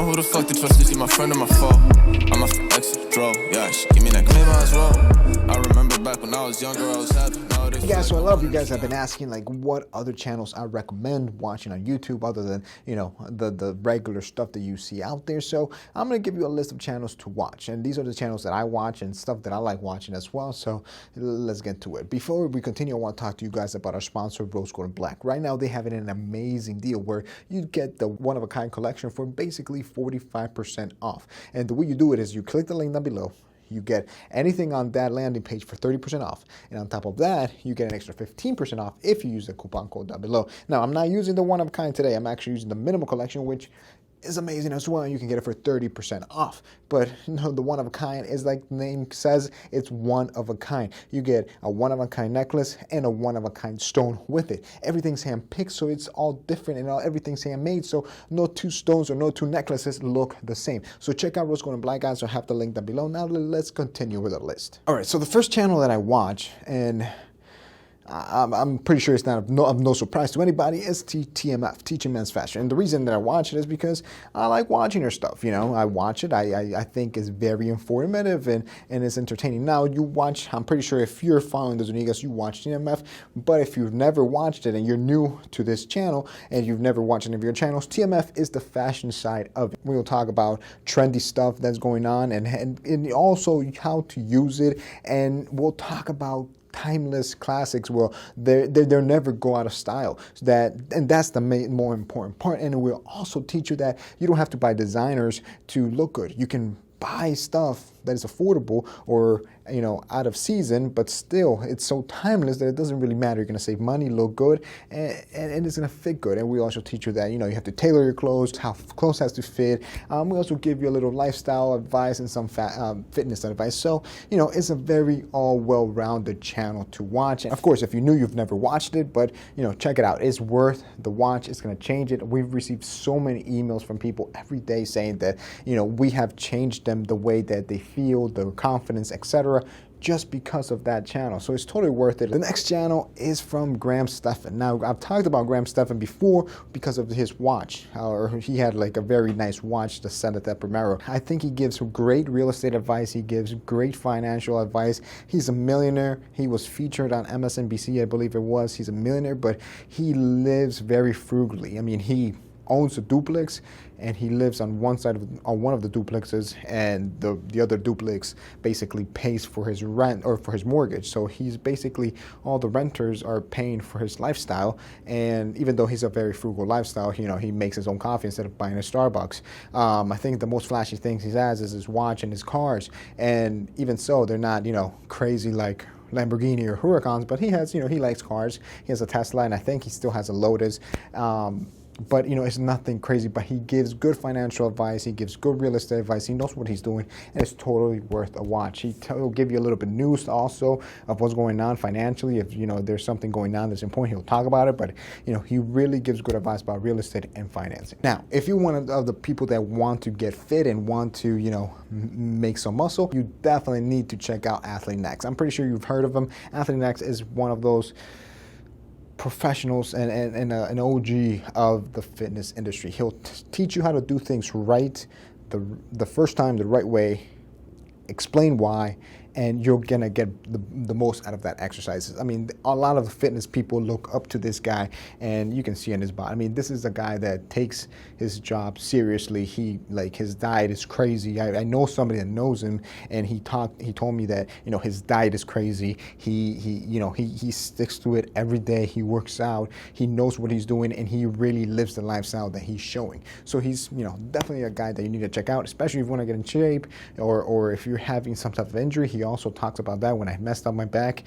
know who the fuck to trust. Is he my friend or my foe? I'm off the exit, bro. Yeah, she give me that maybe as well. I remember back when I was younger, I was happy. Hey guys, so a lot of you guys have been asking like what other channels I recommend watching on YouTube other than, you know, the regular stuff that you see out there. So I'm going to give you a list of channels to watch, and these are the channels that I watch and stuff that I like watching as well. So let's get to it. Before we continue, I want to talk to you guys about our sponsor, Rose Gold Black. Right now they have an amazing deal where you get the one-of-a-kind collection for basically 45% off. And the way you do it is you click the link down below. You get anything on that landing page for 30% off. And on top of that, you get an extra 15% off if you use the coupon code down below. Now, I'm not using the one-of-a-kind today. I'm actually using the minimal collection, which is amazing as well. You can get it for 30% off. But you know, the one-of-a-kind is like the name says, it's one of a kind. You get a one-of-a-kind necklace and a one-of-a-kind stone with it. Everything's hand-picked, so it's all different, and everything's handmade, so no two stones or no two necklaces look the same. So check out Rose Gold Black, guys. I'll have the link down below. Now let's continue with the list. All right, so the first channel that I watch, and I'm pretty sure it's not of no surprise to anybody, is TMF, Teaching Men's Fashion. And the reason that I watch it is because I like watching her stuff. You know, I watch it. I think it's very informative and it's entertaining. Now, you watch, I'm pretty sure if you're following the Zunigas, you watch TMF. But if you've never watched it and you're new to this channel and you've never watched any of your channels, TMF is the fashion side of it. We'll talk about trendy stuff that's going on and also how to use it. And we'll talk about timeless classics. Well, they'll never go out of style. And that's the more important part. And we'll also teach you that you don't have to buy designers to look good. You can buy stuff that is affordable or, you know, out of season, but still it's so timeless that it doesn't really matter. You're going to save money, look good, and it's going to fit good. And we also teach you that, you know, you have to tailor your clothes, how clothes has to fit. We also give you a little lifestyle advice and some fitness advice. So, you know, it's a very well-rounded channel to watch. And of course, if you're new, you've never watched it, but, you know, check it out. It's worth the watch. It's going to change it. We've received so many emails from people every day saying that, you know, we have changed them the way that they feel, their confidence, etc., just because of that channel. So it's totally worth it. The next channel is from Graham Stephan. Now, I've talked about Graham Stephan before because of his watch, or he had like a very nice watch, the Santa Primero. I think he gives great real estate advice. He gives great financial advice. He's a millionaire. He was featured on MSNBC, I believe it was. He's a millionaire, but he lives very frugally. I mean, he owns a duplex and he lives on one side on one of the duplexes, and the other duplex basically pays for his rent or for his mortgage. So he's basically, all the renters are paying for his lifestyle. And even though he's a very frugal lifestyle, you know, he makes his own coffee instead of buying a Starbucks. I think the most flashy things he has is his watch and his cars. And even so, they're not, you know, crazy like Lamborghini or Huracans, but he has, you know, he likes cars. He has a Tesla, and I think he still has a Lotus. But, you know, it's nothing crazy, but he gives good financial advice. He gives good real estate advice. He knows what he's doing, and it's totally worth a watch. He'll give you a little bit of news also of what's going on financially. If, you know, there's something going on that's important, he'll talk about it. But, you know, he really gives good advice about real estate and financing. Now, if you're one of the people that want to get fit and want to, you know, make some muscle, you definitely need to check out Athlete Next. I'm pretty sure you've heard of him. Athlete Next is one of those professionals and an OG of the fitness industry. He'll teach you how to do things right, the first time, the right way, explain why, and you're gonna get the most out of that exercise. I mean, a lot of the fitness people look up to this guy, and you can see in his body. I mean, this is a guy that takes his job seriously. His diet is crazy. I know somebody that knows him, and he told me that, you know, his diet is crazy. He sticks to it every day. He works out. He knows what he's doing, and he really lives the lifestyle that he's showing. So he's, you know, definitely a guy that you need to check out, especially if you want to get in shape, or if you're having some type of injury. He also talks about that. When I messed up my back,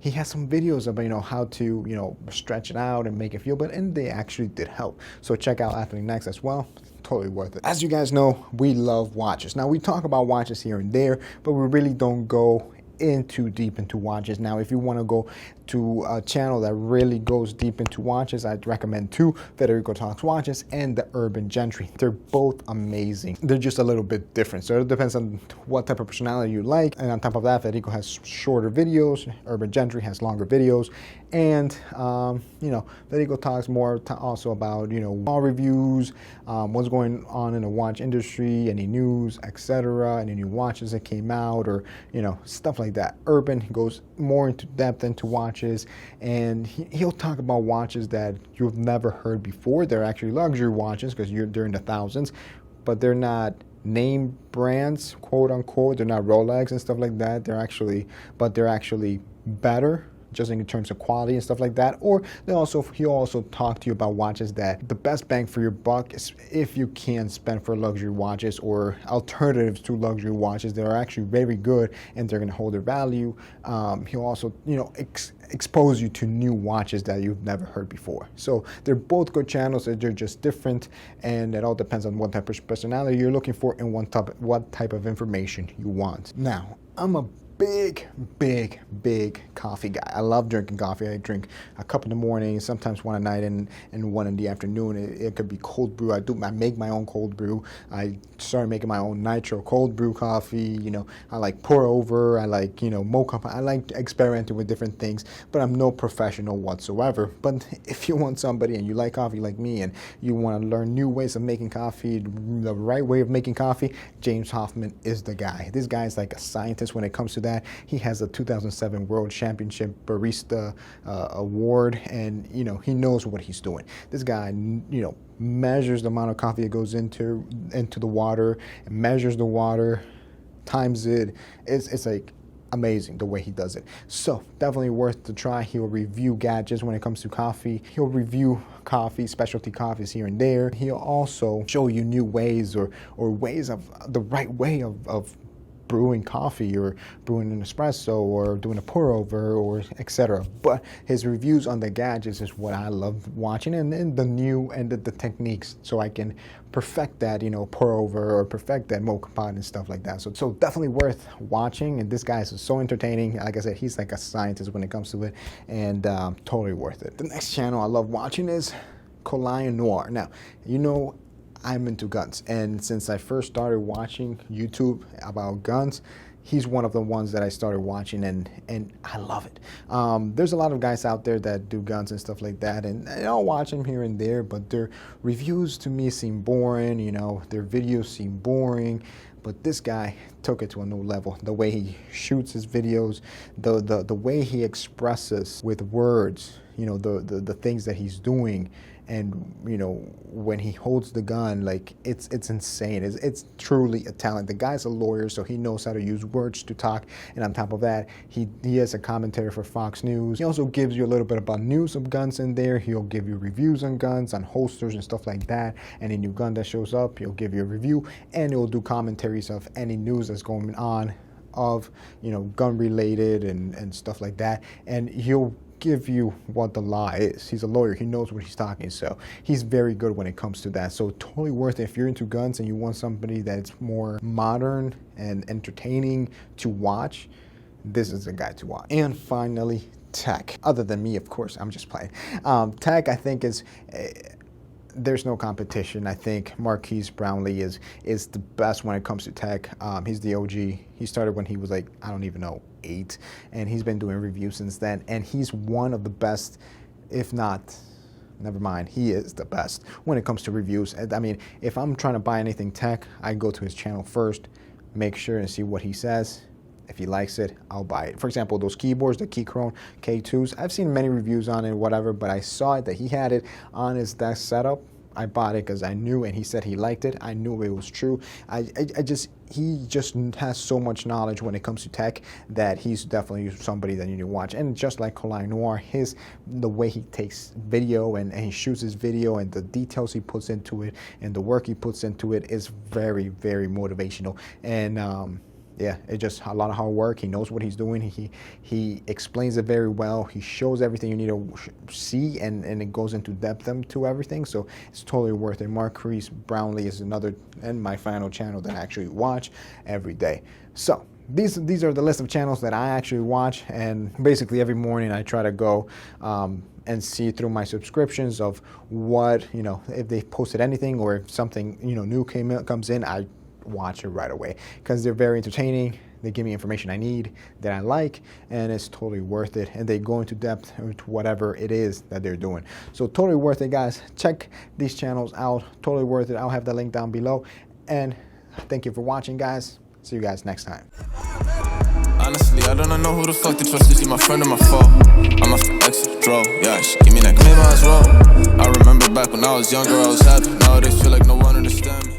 he has some videos about, you know, how to, you know, stretch it out and make it feel better, and they actually did help. So check out Athlete Next as well. Totally worth it. As you guys know, we love watches. Now, we talk about watches here and there, but we really don't go deep into watches. Now, if you want to go to a channel that really goes deep into watches, I'd recommend two: Federico Talks Watches and the Urban Gentry. They're both amazing. They're just a little bit different, so it depends on what type of personality you like. And on top of that, Federico has shorter videos, Urban Gentry has longer videos, and you know, Federico talks more also about, you know, wall reviews, what's going on in the watch industry, any news, etc., any new watches that came out, or, you know, stuff like that. Urban goes more into depth into watches, and he'll talk about watches that you've never heard before. They're actually luxury watches because they're in the thousands, but they're not name brands, quote unquote. They're not Rolex and stuff like that. They're actually better, just in terms of quality and stuff like that. Or he'll also talk to you about watches that the best bang for your buck is if you can spend for luxury watches, or alternatives to luxury watches that are actually very good and they're going to hold their value. He'll also, you know, expose you to new watches that you've never heard before. So they're both good channels. They're just different, and it all depends on what type of personality you're looking for and what type of information you want. Now, I'm a big coffee guy. I love drinking coffee. I drink a cup in the morning, sometimes one at night, and one in the afternoon. It could be cold brew. I make my own cold brew. I started making my own nitro cold brew coffee. You know, I like pour over. I like, you know, mocha. I like experimenting with different things, but I'm no professional whatsoever. But if you want somebody and you like coffee like me, and you want to learn new ways of making coffee, the right way of making coffee, James Hoffman is the guy. This guy is like a scientist when it comes to that. He has a 2007 World Championship Barista award, and, you know, he knows what he's doing. This guy, you know, measures the amount of coffee that goes into the water, and measures the water, times it. It's like amazing the way he does it. So definitely worth the try. He'll review gadgets when it comes to coffee. He'll review coffee, specialty coffees here and there. He'll also show you new ways or ways of the right way of brewing coffee, or brewing an espresso, or doing a pour over, or etc. But his reviews on the gadgets is what I love watching, and the new and the techniques, so I can perfect that, you know, pour over, or perfect that mocha pot and stuff like that. So definitely worth watching. And this guy is so entertaining. Like I said, he's like a scientist when it comes to it, and totally worth it. The next channel I love watching is Collin Noir. Now, you know, I'm into guns, and since I first started watching YouTube about guns, he's one of the ones that I started watching, and I love it. There's a lot of guys out there that do guns and stuff like that, and I'll watch them here and there, but their reviews to me seem boring, you know, their videos seem boring. But this guy took it to a new level. The way he shoots his videos, the way he expresses with words, you know, the things that he's doing, and, you know, when he holds the gun, like, it's insane. It's truly a talent. The guy's a lawyer, so he knows how to use words to talk. And on top of that, he has a commentator for Fox News. He also gives you a little bit about news of guns in there. He'll give you reviews on guns, on holsters and stuff like that. Any new gun that shows up, he'll give you a review, and he'll do commentaries of any news that's going on of, you know, gun related and stuff like that. And he'll give you what the law is. He's a lawyer. He knows what he's talking, so he's very good when it comes to that. So totally worth it if you're into guns and you want somebody that's more modern and entertaining to watch. This is the guy to watch. And finally, Tech. Other than me, of course, I'm just playing. Tech, I think, is there's no competition. I think Marquise Brownlee is the best when it comes to tech. He's the OG. He started when he was like, I don't even know, 8, and he's been doing reviews since then. And he's one of the best, if not, never mind, he is the best when it comes to reviews. I mean, if I'm trying to buy anything tech, I go to his channel first, make sure and see what he says. If he likes it, I'll buy it. For example, those keyboards, the Keychron K2s, I've seen many reviews on it, whatever, but I saw it that he had it on his desk setup. I bought it because I knew, and he said he liked it. I knew it was true. He just has so much knowledge when it comes to tech that he's definitely somebody that you need to watch. And just like Collin Noir, the way he takes video and he shoots his video, and the details he puts into it and the work he puts into it is very, very motivational. And yeah, it's just a lot of hard work. He knows what he's doing. He explains it very well. He shows everything you need to see, and it goes into depth to everything. So it's totally worth it. Marquise Brownlee is another, and my final channel that I actually watch every day. So these are the list of channels that I actually watch, and basically every morning I try to go and see through my subscriptions of what, you know, if they posted anything or if something, you know, new comes in, I watch it right away because they're very entertaining. They give me information I need, that I like, and it's totally worth it. And they go into depth into whatever it is that they're doing. So totally worth it, guys. Check these channels out. Totally worth it. I'll have the link down below. And thank you for watching, guys. See you guys next time. Honestly, I don't know who the fuck to trust. Is she my friend or my foe? I'm a extra draw. Yeah, she give me that, maybe I was wrong. I remember back when I was younger, I was happy. Nowadays feel like no one understands me.